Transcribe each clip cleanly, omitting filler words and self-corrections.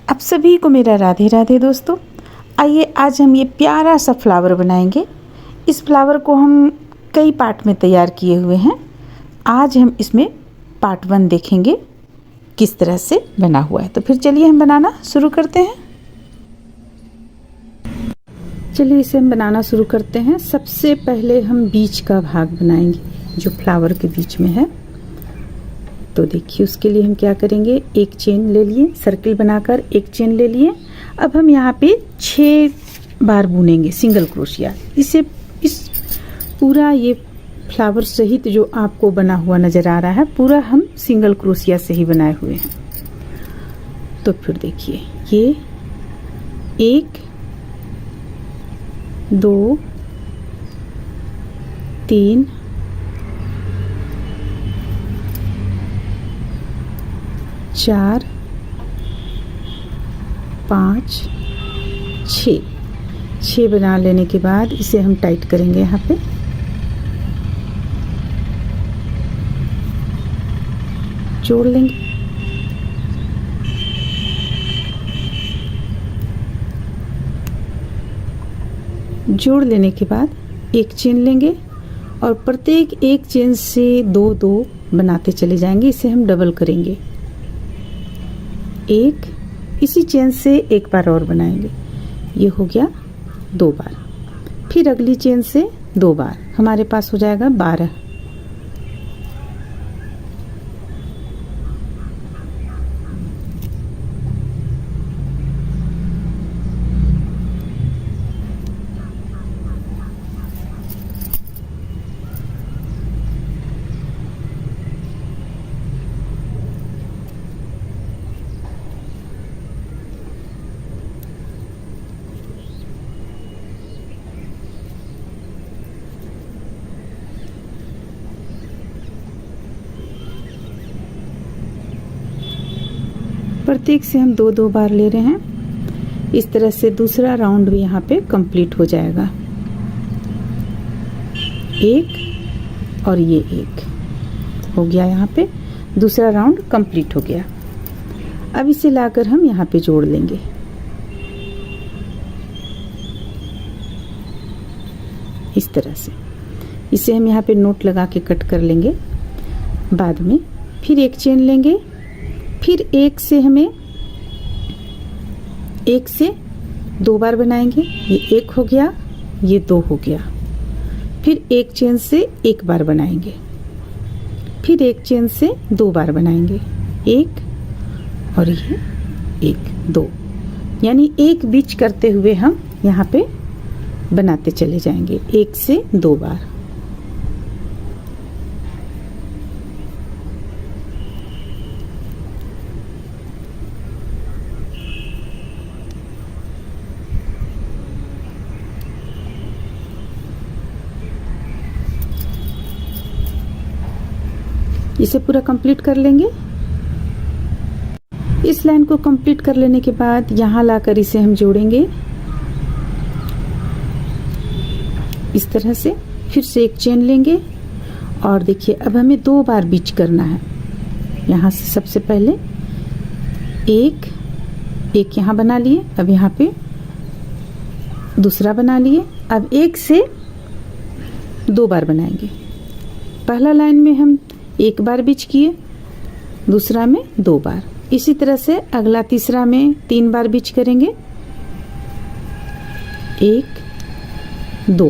आप सभी को मेरा राधे राधे दोस्तों। आइए आज हम ये प्यारा सा फ्लावर बनाएंगे। इस फ्लावर को हम कई पार्ट में तैयार किए हुए हैं। आज हम इसमें पार्ट 1 देखेंगे किस तरह से बना हुआ है। तो फिर चलिए हम बनाना शुरू करते हैं। चलिए इसे हम बनाना शुरू करते हैं। सबसे पहले हम बीच का भाग बनाएंगे जो फ्लावर के बीच में है। तो देखिए उसके लिए हम क्या करेंगे, एक चेन ले लिए, सर्किल बनाकर एक चेन ले लिए। अब हम यहाँ पे 6 बार बुनेंगे सिंगल क्रोशिया। इस पूरा ये फ्लावर सहित जो आपको बना हुआ नज़र आ रहा है पूरा हम सिंगल क्रोशिया से ही बनाए हुए हैं। तो फिर देखिए ये 1 2 3 4 5 6 बना लेने के बाद इसे हम टाइट करेंगे। यहाँ पे जोड़ लेंगे। जोड़ लेने के बाद एक चेन लेंगे और प्रत्येक एक चेन से 2-2 बनाते चले जाएंगे। इसे हम डबल करेंगे। एक इसी चेन से एक बार और बनाएंगे। ये हो गया 2 बार। फिर अगली चेन से 2 बार, हमारे पास हो जाएगा 12। प्रत्येक से हम 2-2 बार ले रहे हैं। इस तरह से दूसरा राउंड भी यहाँ पे कंप्लीट हो जाएगा। एक और ये एक हो गया। यहाँ पे दूसरा राउंड कंप्लीट हो गया। अब इसे लाकर हम यहाँ पे जोड़ लेंगे। इस तरह से इसे हम यहाँ पे नोट लगा के कट कर लेंगे बाद में। फिर एक चेन लेंगे। फिर एक से 2 बार बनाएंगे। ये 1 हो गया, ये 2 हो गया। फिर एक चेन से 1 बार बनाएंगे। फिर एक चेन से 2 बार बनाएंगे। 1 और ये 1 2, यानी एक बीच करते हुए हम यहाँ पे बनाते चले जाएंगे 1 से 2 बार। इसे पूरा कंप्लीट कर लेंगे। इस लाइन को कंप्लीट कर लेने के बाद यहाँ लाकर इसे हम जोड़ेंगे इस तरह से। फिर से एक चेन लेंगे और देखिए अब हमें 2 बार बीच करना है। यहाँ से सबसे पहले एक यहाँ बना लिए। अब यहाँ पे दूसरा बना लिए। अब 1 से 2 बार बनाएंगे। पहला लाइन में हम 1 बार बीच किए, दूसरा में 2 बार। इसी तरह से अगला तीसरा में 3 बार बीच करेंगे। 1 2,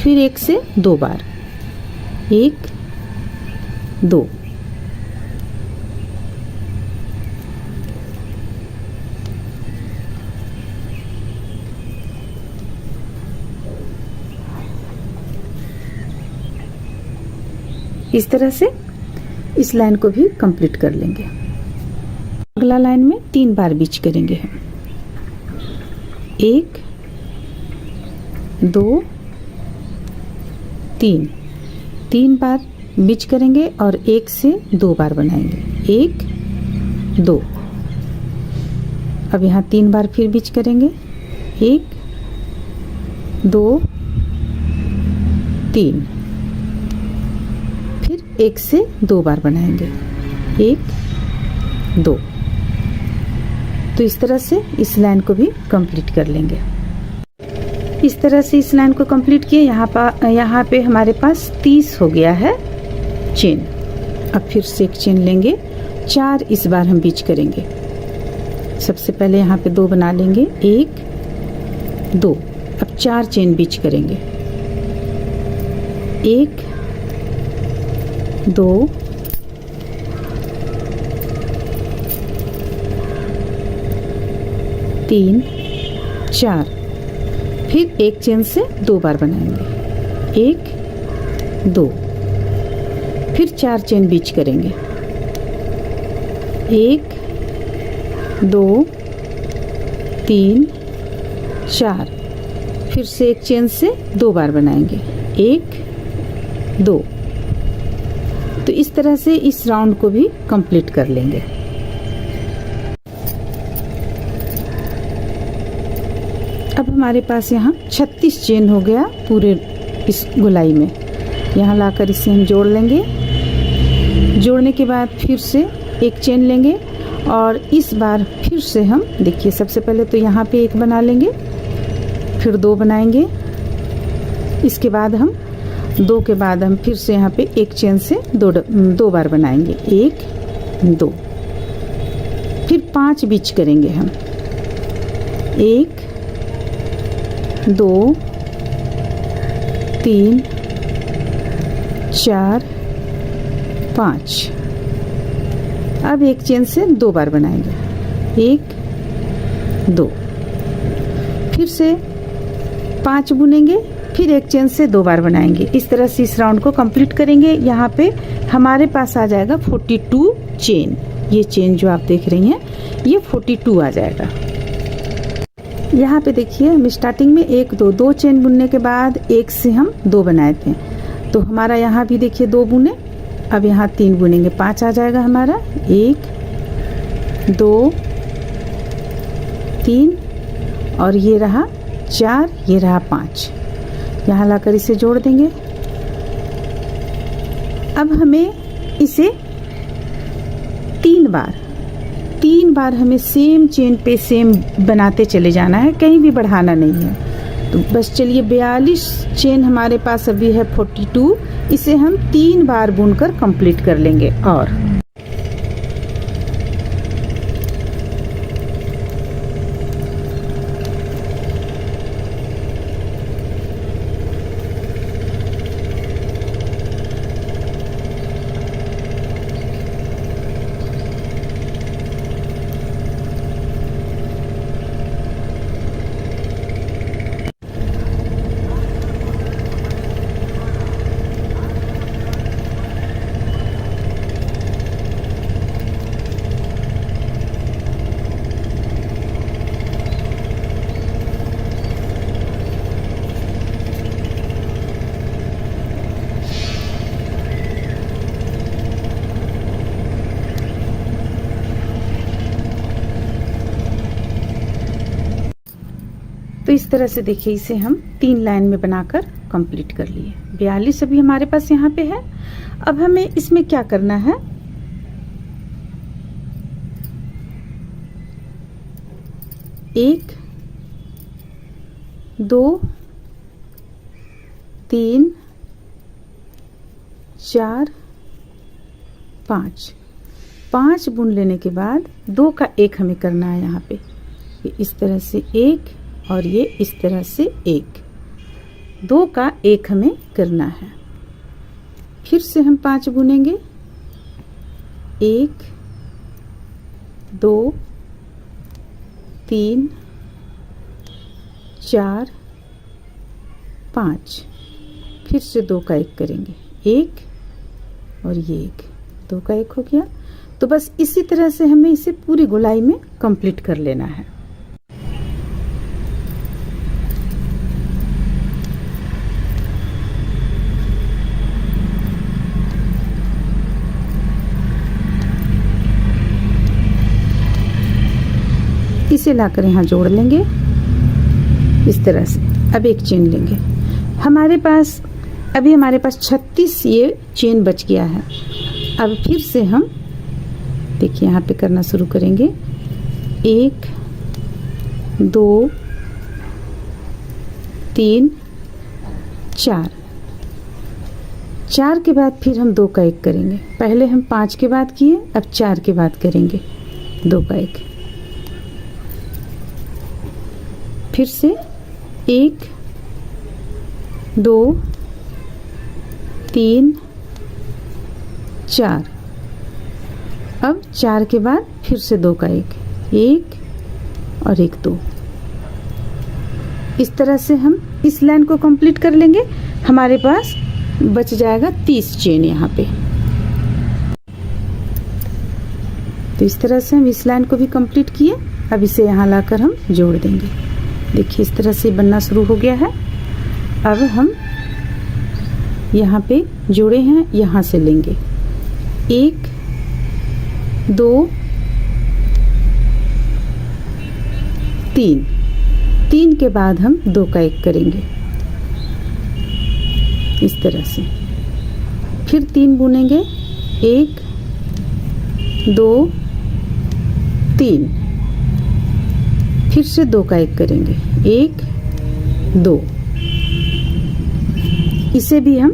फिर 1 से 2 बार। 1 2, इस तरह से इस लाइन को भी कंप्लीट कर लेंगे। अगला लाइन में 3 बार बीच करेंगे हम। 1 2 3 बार बीच करेंगे और 1 से 2 बार बनाएंगे। 1 2, अब यहाँ 3 बार फिर बीच करेंगे। 1 2 3, 1 से 2 बार बनाएंगे। 1 2, तो इस तरह से इस लाइन को भी कंप्लीट कर लेंगे। इस तरह से इस लाइन को कंप्लीट किए। यहाँ पे हमारे पास 30 हो गया है चेन। अब फिर से एक चेन लेंगे, 4 इस बार हम बीच करेंगे। सबसे पहले यहाँ पे 2 बना लेंगे, 1 2। अब 4 चेन बीच करेंगे, 1 2 3 4। फिर एक चेन से 2 बार बनाएंगे, 1 2। फिर 4 चेन बीच करेंगे, 1 2 3 4। फिर से एक चेन से 2 बार बनाएंगे, 1 2। तो इस तरह से इस राउंड को भी कंप्लीट कर लेंगे। अब हमारे पास यहाँ 36 चेन हो गया पूरे इस गोलाई में। यहाँ लाकर इसे हम जोड़ लेंगे। जोड़ने के बाद फिर से एक चेन लेंगे और इस बार फिर से हम देखिए, सबसे पहले तो यहाँ पे 1 बना लेंगे, फिर 2 बनाएंगे। इसके बाद हम 2 के बाद हम फिर से यहाँ पे एक चेन से 2 बार बनाएंगे, 1 2। फिर 5 बीच करेंगे हम, 1 2 3 4 5। अब एक चेन से 2 बार बनाएंगे, 1 2। फिर से 5 बुनेंगे, फिर एक चेन से 2 बार बनाएंगे। इस तरह से इस राउंड को कंप्लीट करेंगे। यहाँ पे हमारे पास आ जाएगा 42 चेन। ये चेन जो आप देख रही हैं ये 42 आ जाएगा। यहाँ पे देखिए, हम स्टार्टिंग में 1 2 चेन बुनने के बाद 1 से हम 2 बनाए थे, तो हमारा यहाँ भी देखिए 2 बुने। अब यहाँ 3 बुनेंगे, 5 आ जाएगा हमारा, 1 2 3 और ये रहा 4, ये रहा 5। यहाँ लाकर इसे जोड़ देंगे। अब हमें इसे 3 बार हमें सेम चेन पे सेम बनाते चले जाना है, कहीं भी बढ़ाना नहीं है। तो बस चलिए, 42 चेन हमारे पास अभी है 42। इसे हम 3 बार बुनकर कंप्लीट कर लेंगे। और तो इस तरह से देखिए, इसे हम 3 लाइन में बनाकर कंप्लीट कर लिए। 42 अभी हमारे पास यहाँ पे है। अब हमें इसमें क्या करना है, एक 2 3 4 5 बुन लेने के बाद 2 का 1 हमें करना है। यहाँ पे ये इस तरह से 1 और ये इस तरह से 1, 2 का 1 हमें करना है। फिर से हम 5 बुनेंगे, 1 2 3 4 5। फिर से 2 का 1 करेंगे, 1 और ये 1, 2 का 1 हो गया। तो बस इसी तरह से हमें इसे पूरी गोलाई में कंप्लीट कर लेना है। इसे लाकर यहाँ जोड़ लेंगे इस तरह से। अब एक चेन लेंगे। हमारे पास 36 ये चेन बच गया है। अब फिर से हम देखिए यहाँ पे करना शुरू करेंगे, 1 2 3 4। 4 के बाद फिर हम 2 का 1 करेंगे। पहले हम 5 के बाद किए, अब 4 के बाद करेंगे 2 का 1। फिर से 1 2 3 4। अब 4 के बाद फिर से 2 का 1, 1 और 1 2। इस तरह से हम इस लाइन को कंप्लीट कर लेंगे। हमारे पास बच जाएगा 30 चेन यहाँ पे। तो इस तरह से हम इस लाइन को भी कंप्लीट किए। अब इसे यहाँ लाकर हम जोड़ देंगे। देखिए इस तरह से बनना शुरू हो गया है। अब हम यहाँ पे जोड़े हैं, यहाँ से लेंगे 1 2 3। 3 के बाद हम 2 का 1 करेंगे इस तरह से। फिर 3 बुनेंगे, 1 2 3। फिर से 2 का 1 करेंगे, 1 2। इसे भी हम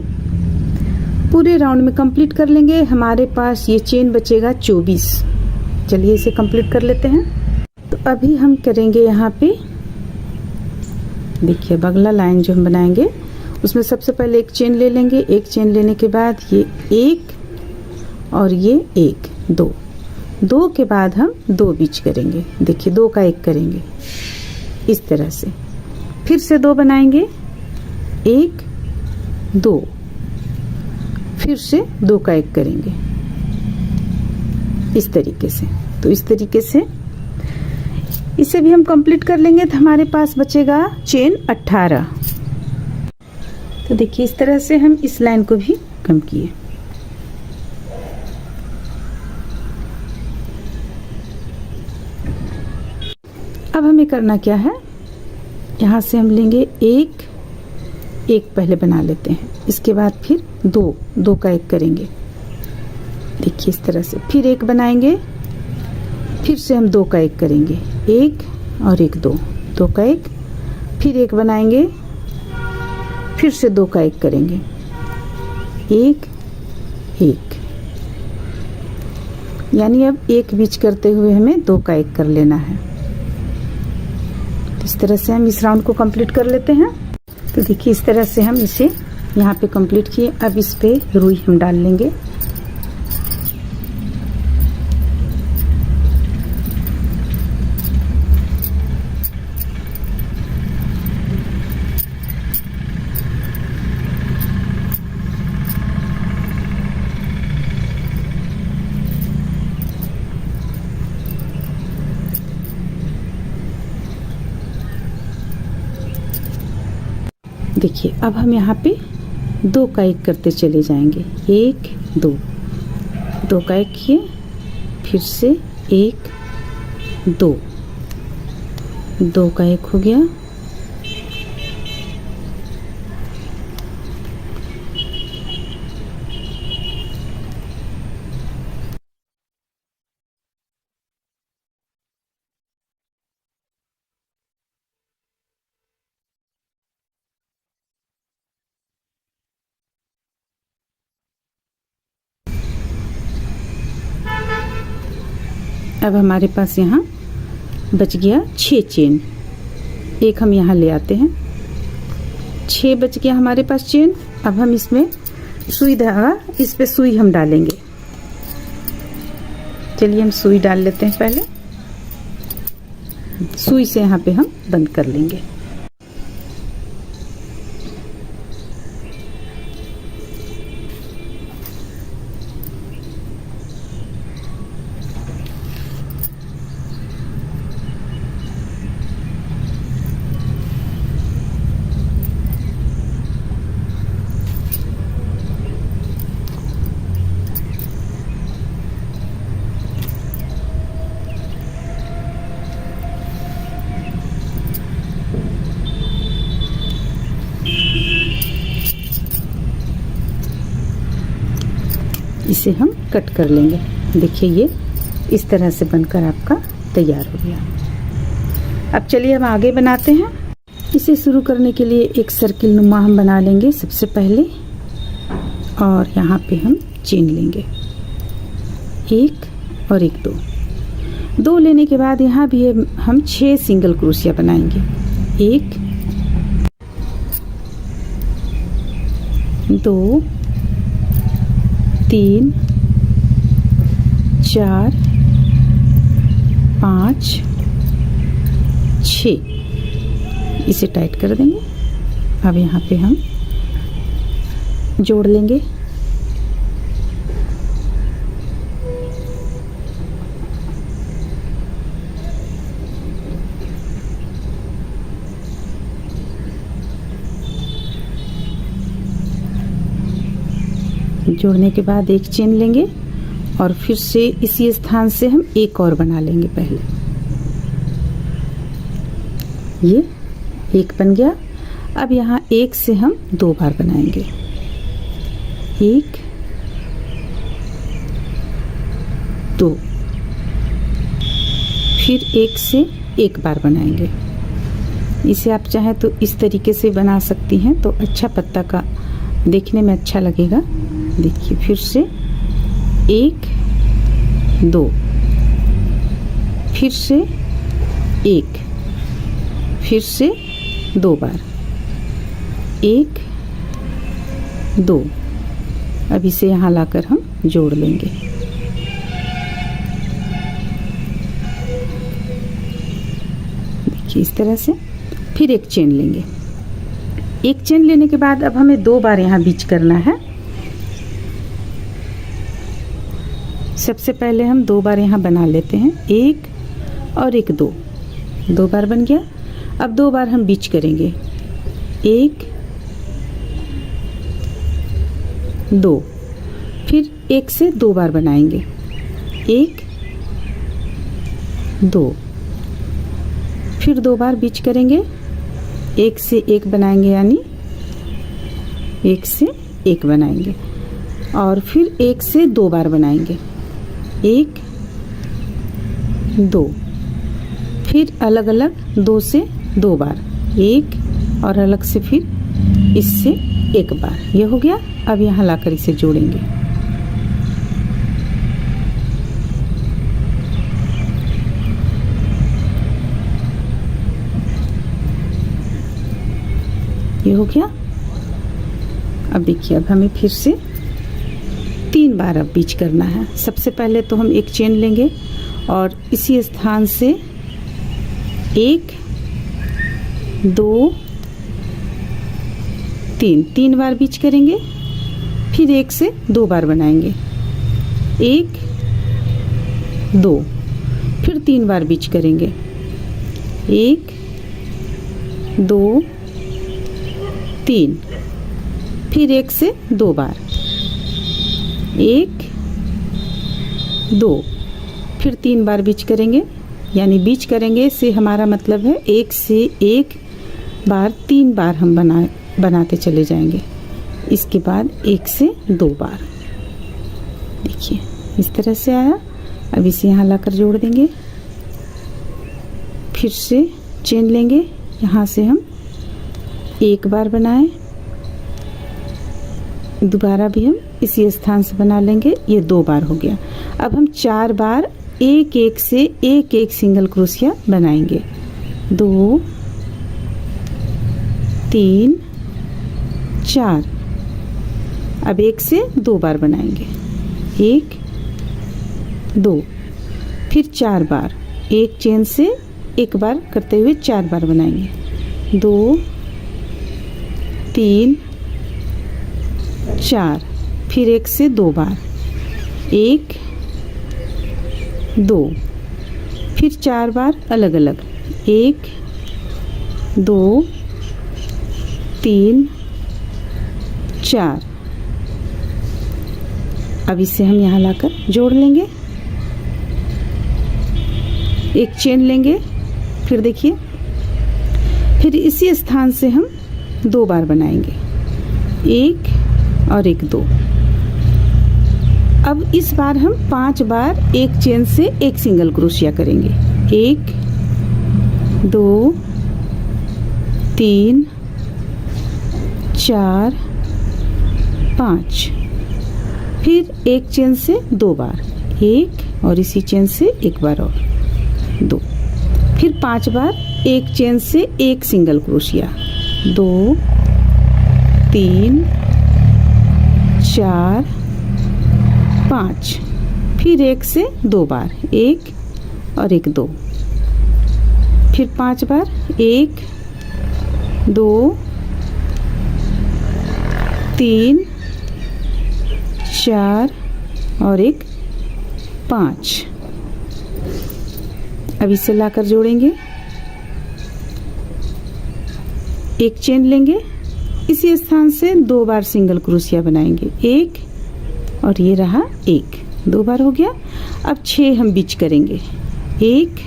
पूरे राउंड में कंप्लीट कर लेंगे। हमारे पास ये चेन बचेगा 24। चलिए इसे कंप्लीट कर लेते हैं। तो अभी हम करेंगे यहाँ पे, देखिए अगला लाइन जो हम बनाएंगे उसमें सबसे पहले एक चेन ले लेंगे। एक चेन लेने के बाद ये 1 और ये 1 2। 2 के बाद हम 2 बीच करेंगे। देखिए 2 का 1 करेंगे इस तरह से। फिर से 2 बनाएंगे, 1 2। फिर से 2 का 1 करेंगे इस तरीके से। तो इस तरीके से इसे भी हम कंप्लीट कर लेंगे। तो हमारे पास बचेगा चेन 18। तो देखिए इस तरह से हम इस लाइन को भी कम किए। अब हमें करना क्या है, यहाँ से हम लेंगे 1 पहले बना लेते हैं। इसके बाद फिर 2 का 1 करेंगे। देखिए इस तरह से। फिर 1 बनाएंगे, फिर से हम 2 का 1 करेंगे, 1 और 1 2 का 1। फिर 1 बनाएंगे, फिर से 2 का 1 करेंगे, 1 1। यानी अब 1 बीच करते हुए हमें 2 का 1 कर लेना है। तो इस तरह से हम इस राउंड को कंप्लीट कर लेते हैं। तो देखिए इस तरह से हम इसे यहाँ पे कंप्लीट किए। अब इस पे रुई हम डाल लेंगे। देखिए अब हम यहाँ पे 2 का 1 करते चले जाएंगे, 1 2 का 1 किए, फिर से 1 2 का 1 हो गया। अब हमारे पास यहाँ बच गया 6 चेन। एक हम यहाँ ले आते हैं, 6 बच गया हमारे पास चेन। अब हम इसमें सुई धागा, इस पे सुई हम डालेंगे। चलिए हम सुई डाल लेते हैं। पहले सुई से यहाँ पे हम बंद कर लेंगे। इसे हम कट कर लेंगे। देखिए ये इस तरह से बनकर आपका तैयार हो गया। अब चलिए हम आगे बनाते हैं। इसे शुरू करने के लिए एक सर्किल नुमा हम बना लेंगे सबसे पहले, और यहाँ पे हम चेन लेंगे, एक और एक, दो लेने के बाद यहाँ भी हम 6 सिंगल क्रोशिया बनाएंगे। 1 2 3 4 5 6, इसे टाइट कर देंगे। अब यहाँ पे हम जोड़ लेंगे। जोड़ने के बाद एक चेन लेंगे और फिर से इसी स्थान से हम एक और बना लेंगे। पहले ये एक बन गया। अब यहाँ एक से हम 2 बार बनाएंगे, 1 2, फिर एक से एक बार बनाएंगे। इसे आप चाहें तो इस तरीके से बना सकती हैं, तो अच्छा पत्ता का देखने में अच्छा लगेगा। देखिए, फिर से 1 2, फिर से 1, फिर से 2 बार, 1 2। अब इसे यहाँ लाकर हम जोड़ लेंगे। देखिए इस तरह से। फिर एक चेन लेंगे। एक चेन लेने के बाद अब हमें 2 बार यहाँ बीच करना है। सबसे पहले हम 2 बार यहाँ बना लेते हैं, 1 और एक 2, 2 बार बन गया। अब 2 बार हम बीच करेंगे, 1 2, फिर एक से 2 बार बनाएंगे, 1 2, फिर 2 बार बीच करेंगे, एक से एक बनाएंगे, यानी एक से एक बनाएंगे, और फिर एक से 2 बार बनाएंगे, 1 2, फिर अलग अलग 2 से 2 बार, 1 और अलग से फिर इससे 1 बार। ये हो गया। अब यहाँ लाकर इसे जोड़ेंगे। ये हो गया। अब देखिए, अब हमें फिर से 3 बार अब बीच करना है। सबसे पहले तो हम एक चेन लेंगे और इसी स्थान से 1 2 3, 3 बार बीच करेंगे, फिर एक से 2 बार बनाएंगे, 1 2, फिर 3 बार बीच करेंगे, 1 2 3, फिर एक से 2 बार, 1 2, फिर 3 बार बीच करेंगे। यानी बीच करेंगे से हमारा मतलब है एक से एक बार 3 बार हम बनाते चले जाएंगे। इसके बाद 1 से 2 बार। देखिए इस तरह से आया। अब इसे यहाँ लाकर जोड़ देंगे। फिर से चेन लेंगे, यहाँ से हम 1 बार बनाएं, दोबारा भी हम इसी स्थान से बना लेंगे। ये 2 बार हो गया। अब हम 4 बार एक एक से एक एक सिंगल क्रोशिया बनाएंगे, 2 3 4। अब 1 से 2 बार बनाएंगे, 1 2, फिर 4 बार, एक चेन से 1 बार करते हुए 4 बार बनाएंगे, 2 3 4, फिर 1 से 2 बार, 1 2, फिर 4 बार अलग अलग, 1 2 3 4। अब इसे हम यहाँ लाकर जोड़ लेंगे। एक चेन लेंगे, फिर देखिए, फिर इसी स्थान से हम 2 बार बनाएंगे, 1 और एक 2। अब इस बार हम 5 बार एक चेन से एक सिंगल क्रोशिया करेंगे, 1 2 3 4 5, फिर एक चेन से 2 बार, एक और इसी चेन से एक बार और 2, फिर 5 बार एक चेन से एक सिंगल क्रोशिया, 2 3 4 5, फिर एक से 2 बार, एक और एक 2, फिर 5 बार, 1 2 3 4 और एक 5। अब इसे लाकर जोड़ेंगे, एक चेन लेंगे, इसी स्थान से 2 बार सिंगल क्रोशिया बनाएंगे, एक और ये रहा एक, 2 बार हो गया। अब 6 हम बीच करेंगे, 1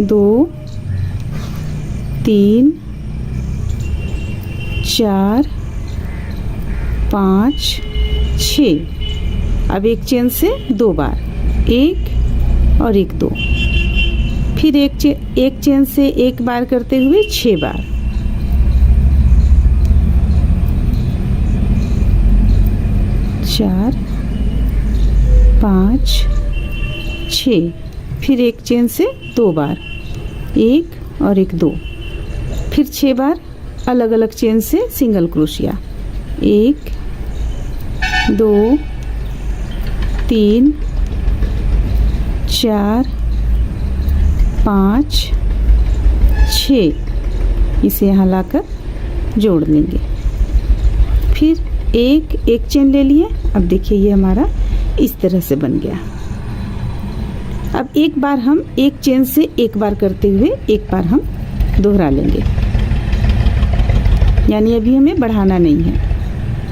2 3 4 5 6, अब एक चेन से 2 बार, एक और एक 2, फिर एक चेन से एक बार करते हुए 6 बार, 4 5 6, फिर एक चेन से 2 बार, एक और एक 2, फिर 6 बार अलग अलग चेन से सिंगल क्रोशिया, 1 2 3 4 5 6, इसे यहाँ लाकर जोड़ लेंगे, फिर एक चेन ले लिए। अब देखिए ये हमारा इस तरह से बन गया। अब एक बार हम एक चेन से एक बार करते हुए एक बार हम दोहरा लेंगे, यानी अभी हमें बढ़ाना नहीं है,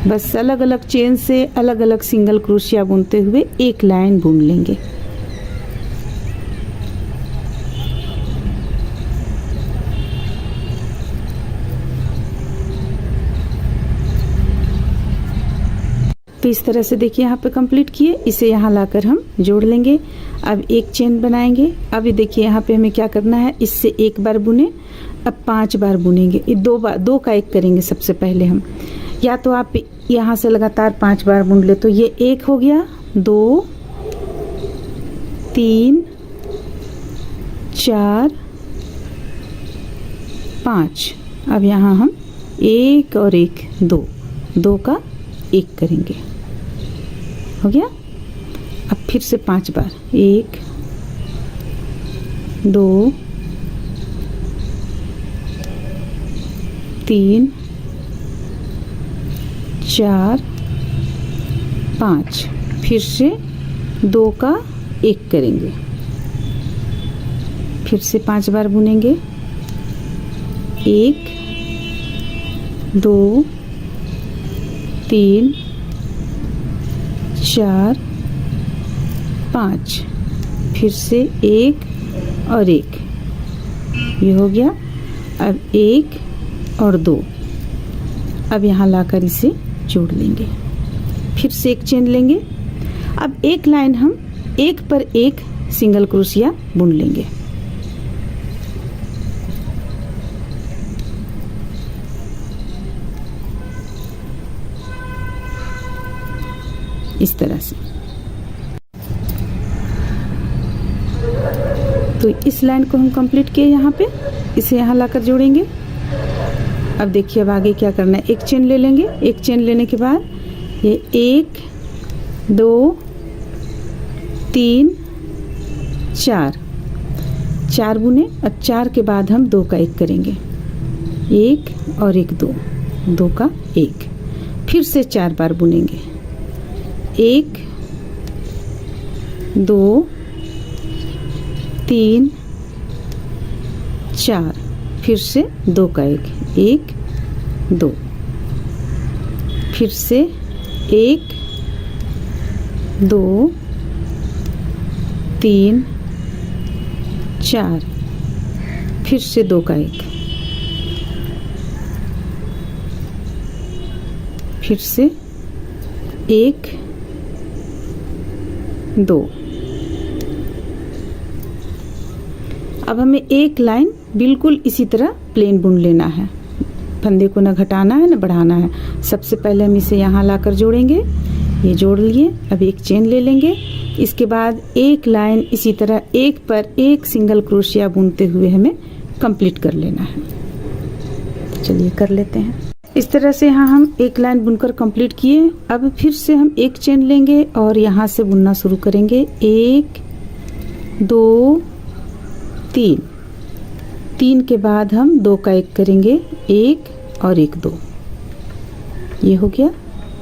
बस अलग अलग चेन से अलग अलग सिंगल क्रोशिया बुनते हुए एक लाइन बुन लेंगे। तो इस तरह से देखिए यहाँ पे कंप्लीट किए, इसे यहाँ लाकर हम जोड़ लेंगे। अब एक चेन बनाएंगे। अभी देखिए यहाँ पे हमें क्या करना है, इससे एक बार बुने, अब 5 बार बुनेंगे, ये 2 बार, 2 का 1 करेंगे सबसे पहले हम, या तो आप यहाँ से लगातार 5 बार बुन ले तो ये 1 हो गया, 2 3 4 5, अब यहाँ हम 1 और 1 2, 2 का 1 करेंगे, हो गया। अब फिर से 5 बार, 1 2 3 4 5, फिर से 2 का 1 करेंगे, फिर से 5 बार बुनेंगे, 1 2 3 4 5, फिर से 1 और 1, ये हो गया। अब 1 और 2, अब यहाँ लाकर इसे जोड़ लेंगे, फिर से एक चेन लेंगे। अब एक लाइन हम एक पर एक सिंगल क्रोशिया बुन लेंगे, इस तरह से। तो इस लाइन को हम कंप्लीट किए, यहाँ पे इसे यहाँ लाकर जोड़ेंगे। अब देखिए अब आगे क्या करना है, एक चेन ले लेंगे, एक चेन लेने के बाद ये 1 2 3 4, 4 बुने। अब 4 के बाद हम 2 का 1 करेंगे, 1 और 1 2, 2 का 1, फिर से 4 बार बुनेंगे, 1 2 3 4, फिर से 2 का 1, 1 2, फिर से 1 2 3 4, फिर से 2 का 1, फिर से 1 2, अब हमें एक लाइन बिल्कुल इसी तरह प्लेन बुन लेना है, फंदे को ना घटाना है ना बढ़ाना है। सबसे पहले हम इसे यहाँ लाकर जोड़ेंगे, ये जोड़ लिए। अब एक चेन ले लेंगे, इसके बाद एक लाइन इसी तरह एक पर एक सिंगल क्रोशिया बुनते हुए हमें कंप्लीट कर लेना है। तो चलिए कर लेते हैं। इस तरह से यहाँ हम एक लाइन बुनकर कंप्लीट किए। अब फिर से हम एक चेन लेंगे और यहाँ से बुनना शुरू करेंगे। 1 2 3, 3 के बाद हम 2 का 1 करेंगे, 1 और 1 2, ये हो गया।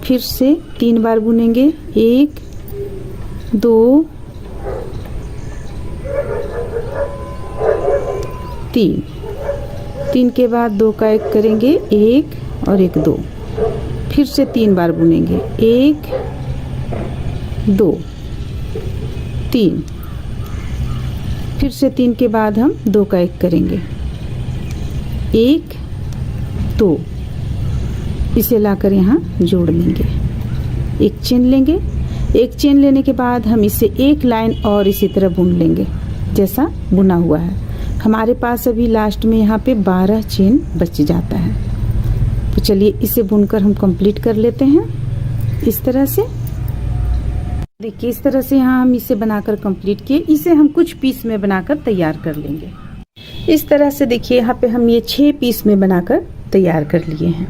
फिर से 3 बार बुनेंगे, 1 2 3, 3 के बाद 2 का 1 करेंगे, 1 और 1 2, फिर से 3 बार बुनेंगे, 1 2 3, फिर से 3 के बाद हम 2 का 1 करेंगे, 1 2, इसे लाकर यहाँ जोड़ लेंगे। एक चेन लेंगे, एक चेन लेने के बाद हम इसे एक लाइन और इसी तरह बुन लेंगे जैसा बुना हुआ है। हमारे पास अभी लास्ट में यहाँ पे 12 चेन बच जाता है। तो चलिए इसे बुनकर हम कंप्लीट कर लेते हैं इस तरह से। देखिए इस तरह से यहाँ हम इसे बनाकर कंप्लीट किए। इसे हम कुछ पीस में बनाकर तैयार कर लेंगे। इस तरह से देखिए यहाँ पे हम ये 6 पीस में बनाकर तैयार कर लिए हैं।